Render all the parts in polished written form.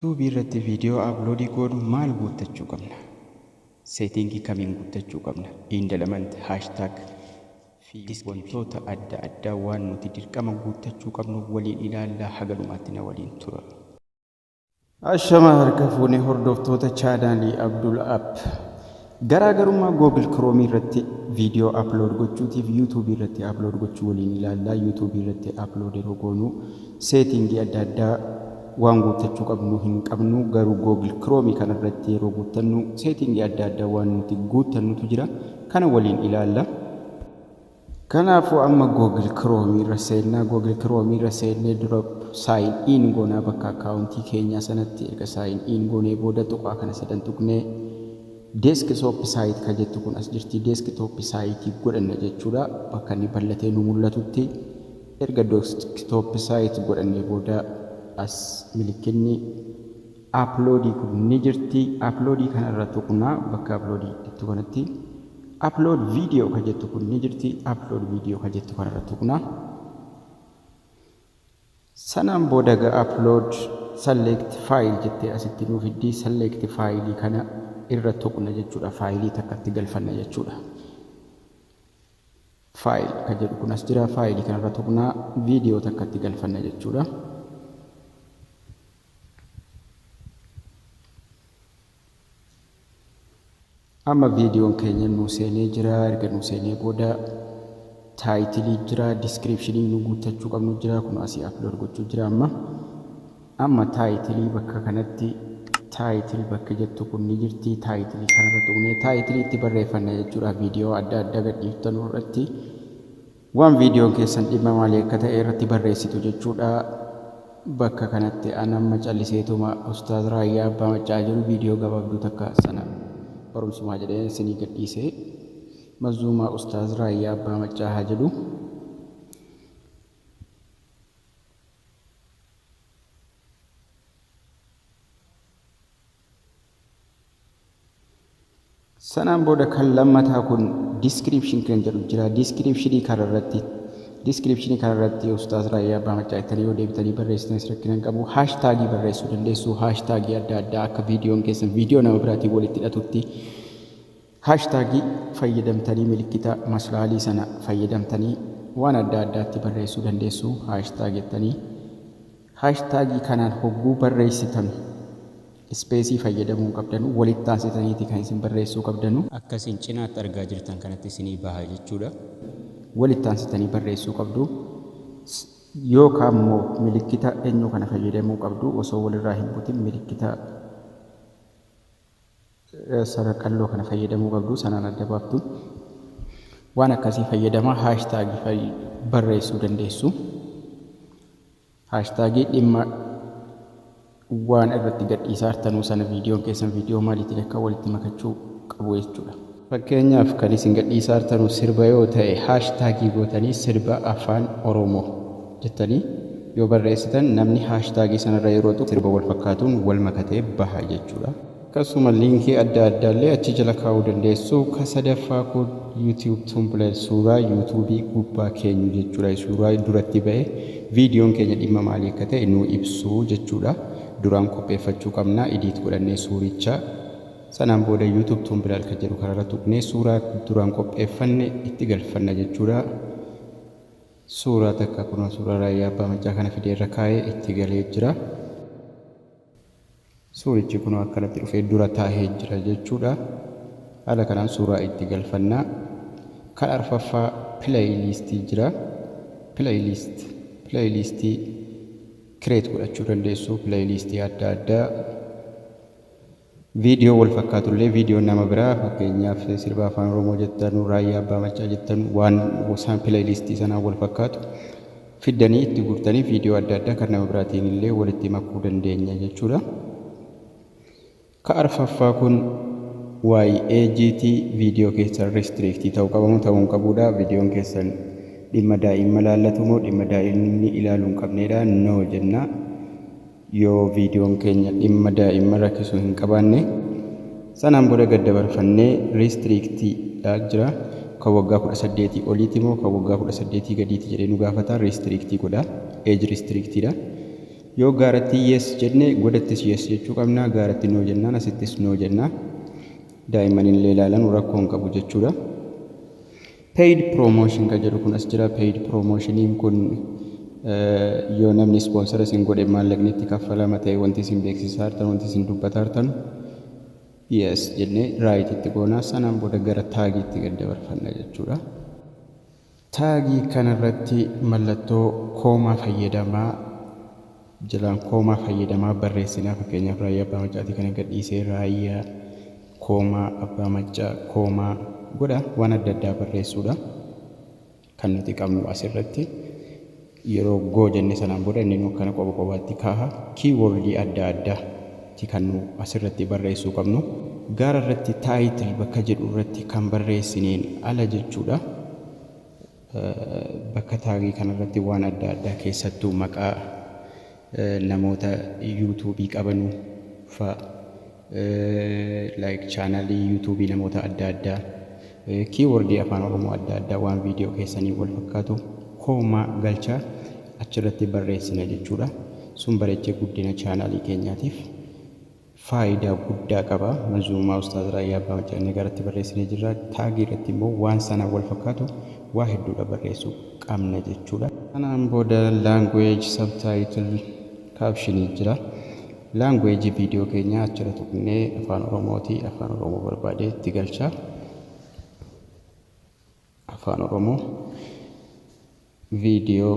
YouTube irratti viidiyoo uploadii goonu maal guuttachuu qabna? Seetingii kamiin guuttachuu qabna? Indalamanti hashtag fi wantoota adda addaa waan nuti dirqama guuttachuu qabnu waliin ilaallaa haga dhumaatti na waliin tura. Ashama harka fuunee hordoftoota chaanaalii Abdul App. Garaagarummaa Google Chrome irratti viidiyoo upload gochuutiif YouTube irratti upload gochuu waliin ilaallaa. YouTube irratti upload yeroo goonu seetingii adda addaa waan guuttachuu qabnu hin qabnu, garuu Google Chrome kana irratti yeroo guuttannu seetingii adda addaa waan nuti guuttannutu jira. Kana waliin ilaalla. Kanaafuu amma Google Chrome irra seennaa. Google Chrome irra seennee dura sign in goonaa bakka akkaawuntii keenya sanatti. Erga sign in goonee booda tuqaa kana sadan tuqnee desktop site ka jettu kun as jirti. Desktop site godhanna jechuudha. Bakka inni bal'atee nu mul'atutti erga desktop site godhannee booda as milikinni uploadii kun ni jirti. Uploadii kana irra tuqnaa. Bakka uploadii itti kanatti upload video ka jettu kun ni jirti. Upload video ka jettu kana irra tuqnaa. Sanaan booda ga upload select file jettee asitti nuuf fiddi. Select file kana irra tuqna jechuudha. Faayilii takkatti galfanna jechuudha. File ka jedhu kun as jira. Faayilii kana irra tuqnaa. Video takkatti galfanna jechuudha. Amma viidiyoon keenya nu seenee jira. Erga nu seenee booda taayitilii jira, descriptionii nu guuttachuu qabnu jira. Kun asii upload gochuu jira. Amma taayitilii bakka kanatti taayitil bakka jettu kun ni jirti. Taayitilii kanarra tuqnee taayitilii itti barreeffanna jechuudha. Viidiyoo adda addaa gadhiiftan irratti waan viidiyoon keessan dhimma maalii akka ta'e irratti barreessitu jechuudha. Bakka kanatti amma calliseetuma Ustaaz Raayyaa Abbaa Maccaa jiru viidiyoo gabaabduu takka sana barumsumaa jedhee isinii gadhiisee mazmuuma Ustaaz Raayyaa Abbaa Maccaa haa jedhu. Sanaan booda kan lammataa kun description kan jedhu jira. Descriptionii kanarratti Ustaaz Raayyaa Abbaa Maccaa ittanii yoo deebitanii barreessitan rakkinaan qabu. Haashtaagii barreessuu dandeessu. Haashtaagii adda addaa akka viidiyoon keessan viidiyoo nama biraatiin walitti hidhatutti haashtaagii fayyadamtanii milikkita maslaalii sana fayyadamtanii waan adda addaatti barreessuu dandeessu. Haashtaagii jettanii haashtaagii kanaan hogguu barreessitan ispeesii fayyadamuu qabdanu. Walitti taasisaniiti kan isin barreessuu qabdanu. Akkasiin cinaatti argaa jirtan kanatti isinii baha jechuudha. Walitti taasisanii barreessuu qabdu. Yookaan immoo milikkita eenyu kana fayyadamuu qabdu. Osoo walirraa hin butin milikkita saraqalloo kana fayyadamuu qabdu. Sanaan adda baaftu. Waan akkasii fayyadamaa haashtaagii barreessuu dandeessu. Haashtaagii dhimma waan irratti gadhiisaa jirtanuu sana viidiyoon keessan viidiyoo maaliitiin akka walitti makachuu qabu jechuudha. Fakkeenyaaf kan isin gadhiisaa jirtanuu sirba yoo ta'e haashtaagii gootanii sirba afaan Oromoo jettanii yoo barreessitan namni haashtaagii sanarra yeroo tuqu sirba wal fakkaatuun wal makatee baha jechuudha. Akkasuma liinkii adda addaallee achi jala kaa'uu dandeessu. Ka sadaffaa kun YouTube thumbnail suuraa YouTubii gubbaa keenyu jechuudha. Suuraa duratti ba'e viidiyoon keenya dhimma maalii akka ta'e nu ibsu jechuudha. Duraan qopheeffachuu qabna. Edit godhannee suuricha sanaan booda YouTube thumbnail kan jedhu kanarra tuqnee suuraa duraan qopheeffanne itti galfanna jechuudha. Suuraa takka kun suuraa Raayyaa Abbaa Maccaa kana fideerra kaa'ee itti galee jira. Suurichi kun akkanatti dhufee dura taa'ee jira jechuudha. Haala kanaan suuraa itti galfanna. Kan arfaffaa playlistii jira. Playlistii create godhachuu dandeessu. Playlistii adda addaa viidiyoo wal fakkaatullee viidiyoo nama biraa fakkeenyaaf sirba afaan Oromoo jettan, Raayyaa Abbaa Maccaa jettan waan isaan playlistii sanaan wal fakkaatu fiddanii itti guurtanii viidiyoo adda addaa kan nama biraatiin illee walitti makuu dandeenya jechuudha. Ka arfaffaa kun YAGT viidiyoo keessan restrictii ta'uu qabamu ta'uu hin qabuudha. Viidiyoon keessan dhimma daa'imma laallatu moo dhimma daa'imni ilaaluu hin qabneedha. No jenna. Yoo viidiyoon keenya dhimma daa'imma rakkisuu hin qabaanne sanaan booda gad dabarfannee restrictiidha jira. Kan waggaa 18 oliiti moo kan waggaa 18 gadiiti jedhee nu gaafata. Restrictii godha. Age restrictiidha. Yoo gaaratti yes jenne godhattis yes jechuu qabna. Gaaratti no jennaan asittis no jenna. Daa'imman illee ilaalan rakkoo hin qabu jechuudha. Paid promotion kan jedhu kun as jira. Paid promotioniin kun yoo namni sponsor isin godhe maallaqni itti kaffalama ta'e wanti isin beeksisaa hartan wanti isin dubbataa hartan yes jennee right itti goonaa. Sanaan booda gara taagiitti gad dabarfanna jechuudha. Taagii kanarratti mallattoo koomaa fayyadamaa jalaan koomaa fayyadamaa barreessinaa. Fakkeenyaaf raayyaa abbaa macaatii kana gadhiisee raayyaa koomaa abbaa macaa koomaa godha waan adda addaa barreessuudha kan nuti qabnu asirratti. Yeroo goo jenne sanaan booda inni nu kana qoba qobaatti kaaha. Kiiwordii adda addaatti kan nu asirratti barreessuu qabnu. Gaara irratti taayitil bakka jedhu irratti kan barreessineen ala jechuudha. Bakka taagii kanarratti waan adda addaa keessattuu maqaa namoota yuutuubii qabanuu fa'a like chaanalii yuutuubii namoota adda addaa kiiwordii afaan oromoo adda addaa waan viidiyoo keessanii wal fakkaatu koomaa galchaa achirratti barreessina jechuudha. Sun bareechee guddina chaanalii keenyaatiif faayidaa guddaa qaba. Manzuumaa Ustaaz Raayyaa Abbaa Macaa inni garatti barreessinee jirra. Taagii irratti immoo waan sana wal fakkaatu waa hedduudha barreessuu qabna jechuudha. Kanaan booda language subtitle caption jira. Language viidiyoo keenya achirratti tuqnee afaan oromooti. Afaan oromoo barbaadee itti galchaa. Afaan oromoo viidiyoo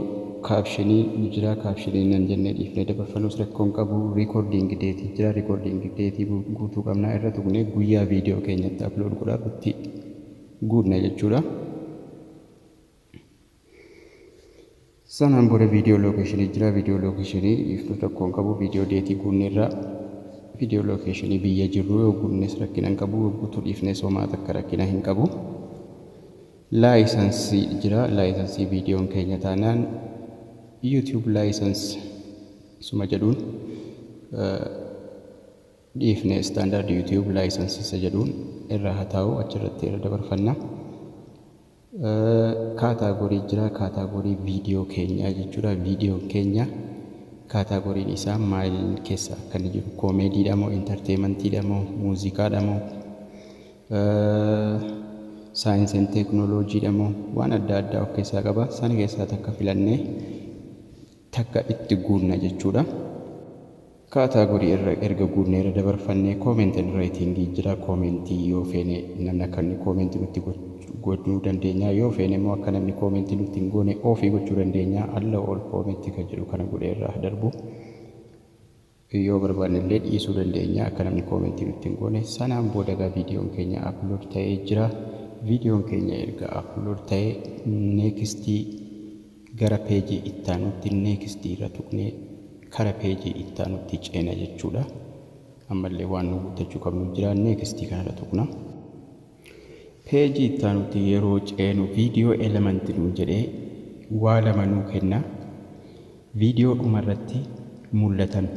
captionii jira. Captionii nan jennee dhiifnee dabarfanus rakkoon qabu. Recording date jira. Recording date guutuu qabnaa. Irra tuqnee guyyaa viidiyoo keenyatti upload godhaaf itti guudna jechuudha. Sanaan booda viidiyoo lokeeshinii jira. Viidiyoo lokeeshinii dhiifnus rakkoon qabu. Viidiyoo deetii guunneerra viidiyoo lokeeshinii biyya jirru yoo guunnes rakkina hin qabu. Guutuu dhiifnes homaa takka rakkina hin qabu. Laayisansii jira. Laayisansii viidiyoon keenya taanaan YouTube laayisansii isuma jedhuun dhiifne standard YouTube laayisansii isa jedhuun irra haa taa'u. Achirratti irra dabarfanna. Kaataagorii jira. Kaataagorii viidiyoo keenyaa jechuudha. Viidiyoon keenya kaataagoriin isaa maal keessa kan jiru koomeediidha moo intarteemantiidha moo muuziqaadha moo saayinsii fi teeknooloojiidha moo waan adda addaa of keessaa qaba. Sana keessaa takka filannee takka itti guunna jechuudha. Kaataagorii irra erga guunnee irra dabarfannee koomentii raayitiingii jira. Koomentii yoo feene namni akka inni koomentii nutti godhuu dandeenya. Yoo feene immoo akka namni koomentii nutti hin goone ofii gochuu dandeenya. Alla ol koomentii kan jedhu kana godhee irraa darbu yoo barbaanne illee dhiisuu dandeenya akka namni koomentii nutti hin goone. Sanaan booda egaa viidiyoon keenya upload ta'ee jira. Viidiyoon keenya erga upload ta'ee neekstii gara peejii ittaanutti neekstii irra tuqnee kara peejii ittaanutti ceena jechuudha. Ammallee waan nu guuttachuu qabnu jira. Neekstii kanarra tuqna. Peejii ittaanutti yeroo ceenu viidiyoo elementii nu jedhee waa lama nuu kenna. Viidiyoo dhumarratti mul'atan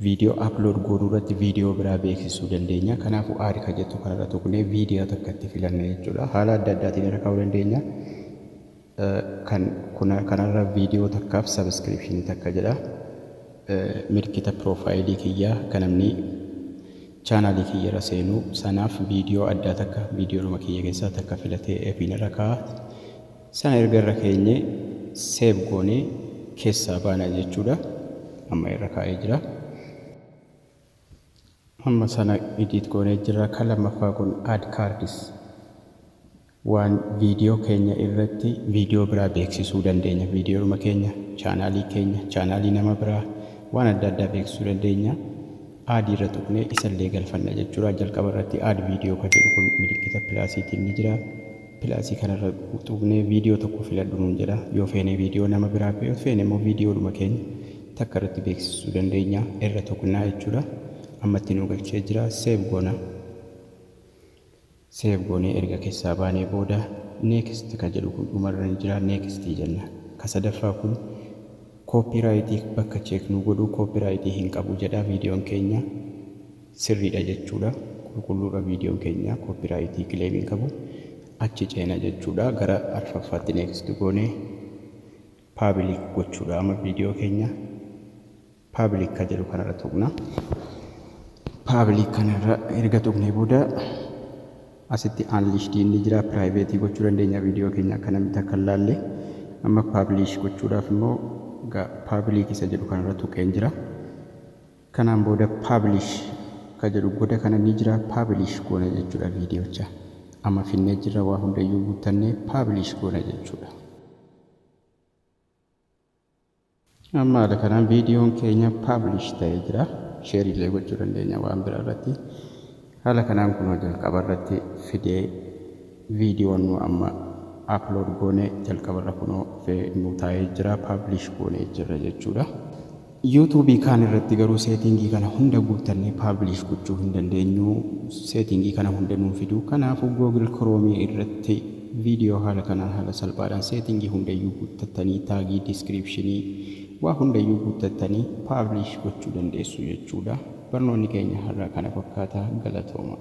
viidiyoo upload goonuu irratti viidiyoo biraa beeksisuu dandeenya. Kanaafuu aadi kan jettu kanarra tuqnee viidiyoo takka itti filanna jechuudha. Haala adda addaatiin irra kaa'uu dandeenya. Kanarra viidiyoo takkaaf sabiskiripshinii takka jedha. Mirkita piroofaayilii kiyyaa kan namni chaanaalii kiyya irra seenuu sanaaf viidiyoo addaa takka viidiyoodhuma kiyya keessaa takka filatee efiin irra kaa'a. Sana erga irra keenye seef goonee keessaa baana jechuudha. Amma irra kaa'ee jira. Amma sana edit goonee jira. Kan lammaffaa kun add cards waan viidiyoo keenya irratti viidiyoo biraa beeksisuu dandeenya. Viidiyoodhuma keenya chaanaalii nama biraa waan adda addaa beeksisuu dandeenya. Aadii irra tuqnee isallee galfanna jechuudha. Jalqaba irratti aad viidiyoo kan jedhu kun milikkita pilaasiitiin ni jira. Pilaasii kanarra tuqnee viidiyoo tokko filadhu nuun jedha. Yoo feene viidiyoo nama biraa yoo feene immoo viidiyoodhuma keenya takka irratti beeksisuu dandeenya. Irra tuqnaa jechuudha. Ammatti nu galchee jira. Seef goona. Seef goonee erga keessaa baanee booda neekst kan jedhu kun dhumarra ni jira. Neekstii jenna. Ka sadaffaa kun koopiraayitii bakka cheeknuu godhuu koopiraayitii hin qabu jedha. Viidiyoon keenya sirriidha jechuudha. Qulqulluudha viidiyoon keenya koopiraayitii kileemii qabu. Achi ceena jechuudha. Gara arfaffaatti neekst goonee paabilik gochuudha. Amma viidiyoo keenya public ka jedhu kanarra tuqna. Public kanarra erga tuqnee booda asitti unlished ni jira, private gochuu dandeenya video keenya kanamitti akka laalle. Amma publish gochuudhaaf immoo public isa jedhu kanarra tuqeen jira. Kanaan booda publish ka jedhu goda kana ni jira, publish goona jechuudha viidiyoocha. Amma finnee jirra waa hundayyuu guuttannee publish goona jechuudha. Amma haala kanaan viidiyoon keenya publish ta'ee jira. Share illee gochuu dandeenya waan biraa irratti. Haala kanaan kun jalqaba irratti fidee viidiyoon nu amma upload goone jalqaba irra kunoo nu taa'ee jira, publish goone jirra jechuudha. YouTube kan irratti garuu settingii kana hunda guuttannee publish gochuu hin dandeenyu. Settingii kana hunda nuun fiduu. Kanaafuu Google Chrome irratti viidiyoo haala kanaan haala salphaadhaan settingii hundayyuu guuttattanii taagii descriptionii waa hundayyuu guuttattanii publish gochuu dandeessu jechuudha. Barnoonni keenya har'a kana fakkaata. Galatooma.